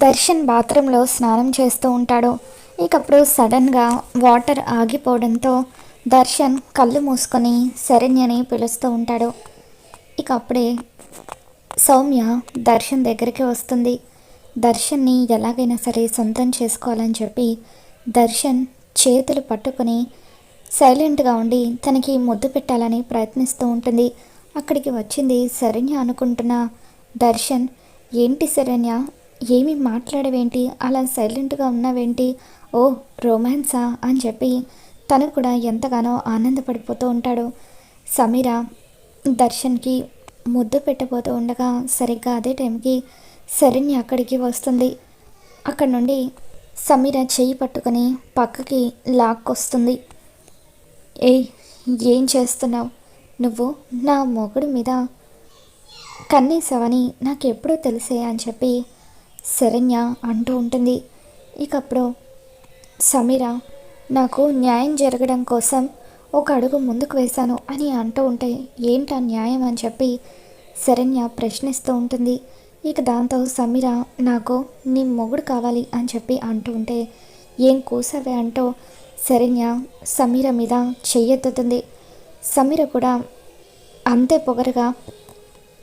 దర్శన్ బాత్రూంలో స్నానం చేస్తూ ఉంటాడు. ఇకప్పుడు సడన్గా వాటర్ ఆగిపోవడంతో దర్శన్ కళ్ళు మూసుకొని శరణ్యని పిలుస్తూ ఉంటాడు. ఇక అప్పుడే సౌమ్య దర్శన్ దగ్గరికి వస్తుంది. దర్శన్ని ఎలాగైనా సరే సొంతం చేసుకోవాలని చెప్పి దర్శన్ చేతులు పట్టుకొని సైలెంట్గా ఉండి తనకి ముద్దు పెట్టాలని ప్రయత్నిస్తూ ఉంటుంది. అక్కడికి వచ్చింది శరణ్య అనుకుంటున్న దర్శన్, ఏంటి శరణ్య, ఏమి మాట్లాడవేంటి, అలా సైలెంట్గా ఉన్నావేంటి, ఓ రొమాన్సా అని చెప్పి తను కూడా ఎంతగానో ఆనందపడిపోతూ ఉంటాడు. సమీర దర్శన్కి ముద్దు పెట్టబోతూ ఉండగా సరిగ్గా అదే టైంకి శరణ్య అక్కడికి వస్తుంది. అక్కడ నుండి సమీర చెయ్యి పట్టుకొని పక్కకి లాక్కొస్తుంది. ఏయ్, ఏం చేస్తున్నావు నువ్వు, నా మొగుడు మీద కన్నేసావని నాకెప్పుడూ తెలిసే అని చెప్పి శరణ్య అంటూ ఉంటుంది. ఇకప్పుడు సమీర, నాకు న్యాయం జరగడం కోసం ఒక అడుగు ముందుకు వేశాను అని అంటూ ఉంటే ఏంటా న్యాయం అని చెప్పి శరణ్య ప్రశ్నిస్తూ ఉంటుంది. ఇక దాంతో సమీర, నాకు నీ మొగుడు కావాలి అని చెప్పి అంటూ ఉంటే ఏం కూసావే అంటూ శరణ్య సమీర మీద చెయ్యెత్తుతుంది. సమీర కూడా అంతే పొగరుగా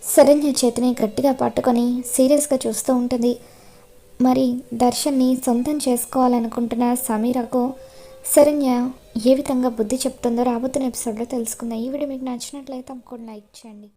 శరణ్య చేతిని గట్టిగా పట్టుకొని సీరియస్గా చూస్తూ ఉంటుంది. మరి దర్శన్ని సొంతం చేసుకోవాలనుకుంటున్న సమీరకు శరణ్య ఏ విధంగా బుద్ధి చెప్తుందో రాబోతున్న ఎపిసోడ్లో తెలుసుకుందాం. ఈ వీడియో మీకు నచ్చినట్లయితే తప్పకుండా లైక్ చేయండి.